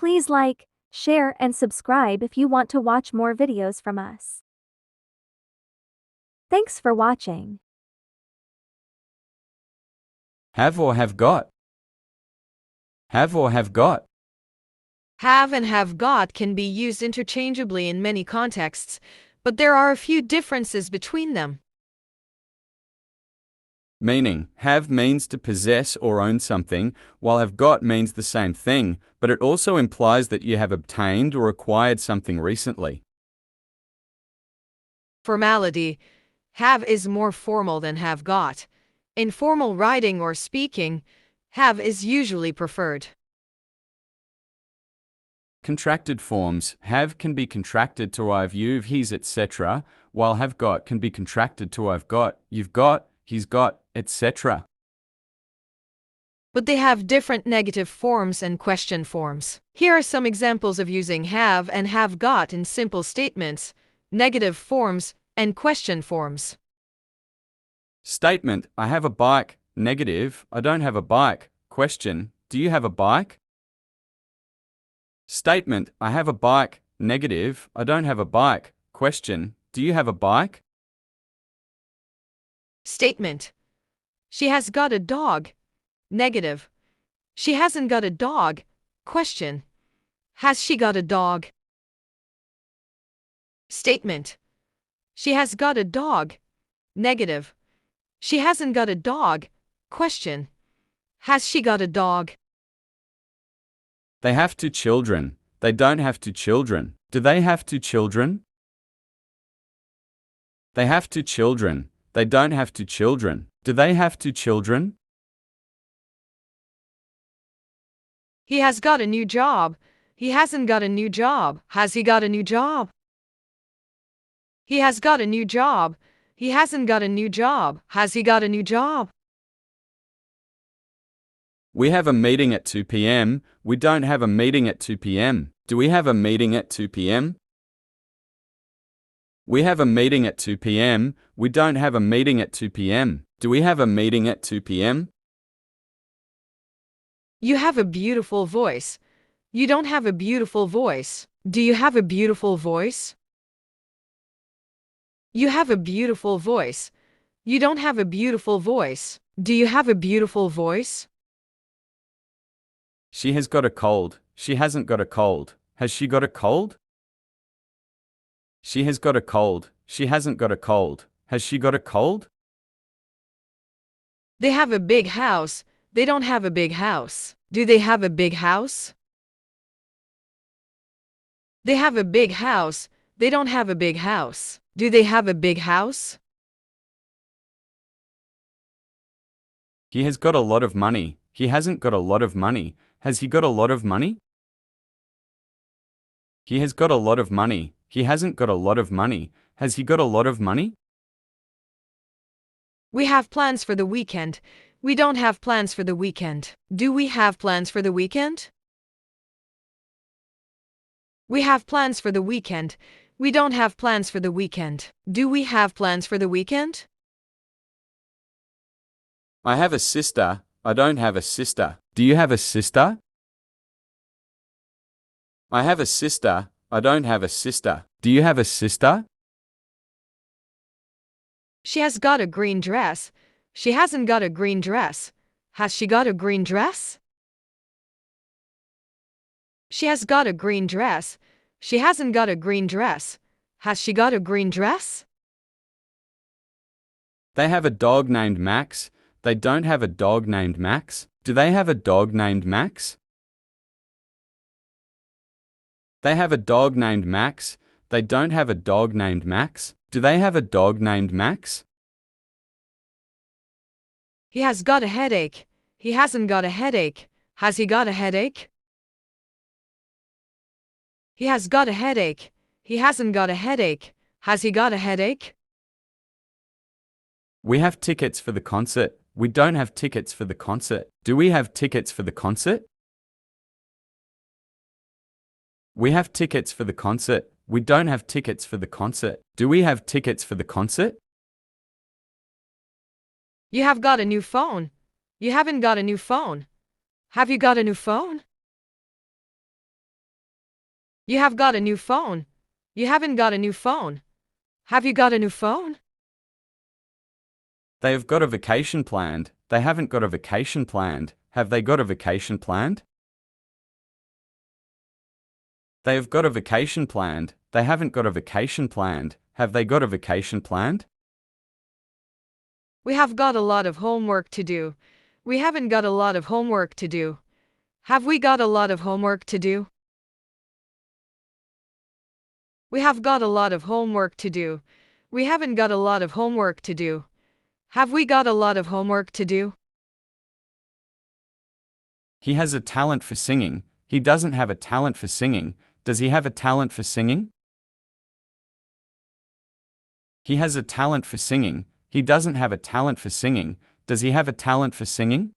Please like, share and subscribe if you want to watch more videos from us. Thanks for watching. Have or have got. Have or have got. Have and have got can be used interchangeably in many contexts, but there are a few differences between them. Meaning, have means to possess or own something, while have got means the same thing, but it also implies that you have obtained or acquired something recently. Formality. Have is more formal than have got. In formal writing or speaking, have is usually preferred. Contracted forms. Have can be contracted to I've, you've, he's, etc., while have got can be contracted to I've got, you've got, he's got, etc. But they have different negative forms and question forms. Here are some examples of using have and have got in simple statements, negative forms, and question forms. Statement, I have a bike. Negative, I don't have a bike. Question, do you have a bike? Statement, I have a bike. Negative, I don't have a bike. Question, do you have a bike? Statement. She has got a dog. Negative. She hasn't got a dog. Question. Has she got a dog? Statement. She has got a dog. Negative. She hasn't got a dog. Question. Has she got a dog? They have two children. They don't have two children. Do they have two children? They have two children. They don't have two children. Do they have two children? He has got a new job. He hasn't got a new job. Has he got a new job? He has got a new job. He hasn't got a new job. Has he got a new job? We have a meeting at 2 p.m. We don't have a meeting at 2 p.m. Do we have a meeting at 2 p.m.? We have a meeting at 2 p.m. We don't have a meeting at 2 p.m. Do we have a meeting at 2 p.m.? You have a beautiful voice. You don't have a beautiful voice. Do you have a beautiful voice? You have a beautiful voice. You don't have a beautiful voice. Do you have a beautiful voice? She has got a cold. She hasn't got a cold. Has she got a cold? She has got a cold. She hasn't got a cold. Has she got a cold? They have a big house. They don't have a big house. Do they have a big house? They have a big house. They don't have a big house. Do they have a big house? He has got a lot of money. He hasn't got a lot of money. Has he got a lot of money? He has got a lot of money. He hasn't got a lot of money. Has he got a lot of money? We have plans for the weekend. We don't have plans for the weekend. Do we have plans for the weekend? We have plans for the weekend. We don't have plans for the weekend. Do we have plans for the weekend? I have a sister. I don't have a sister. Do you have a sister? I have a sister. I don't have a sister. Do you have a sister? She has got a green dress. She hasn't got a green dress. Has she got a green dress? She has got a green dress. She hasn't got a green dress. Has she got a green dress? They have a dog named Max. They don't have a dog named Max. Do they have a dog named Max? They have a dog named Max. They don't have a dog named Max. Do they have a dog named Max? He has got a headache. He hasn't got a headache. Has he got a headache? He has got a headache. He hasn't got a headache. Has he got a headache? We have tickets for the concert. We don't have tickets for the concert. Do we have tickets for the concert? We have tickets for the concert. We don't have tickets for the concert. Do we have tickets for the concert? You have got a new phone. You haven't got a new phone. Have you got a new phone? You have got a new phone. You haven't got a new phone. Have you got a new phone? They have got a vacation planned. They haven't got a vacation planned. Have they got a vacation planned? They have got a vacation planned. They haven't got a vacation planned. Have they got a vacation planned? We have got a lot of homework to do. We haven't got a lot of homework to do. Have we got a lot of homework to do? We have got a lot of homework to do. We haven't got a lot of homework to do. Have we got a lot of homework to do? He has a talent for singing. He doesn't have a talent for singing. Does he have a talent for singing? He has a talent for singing. He doesn't have a talent for singing. Does he have a talent for singing?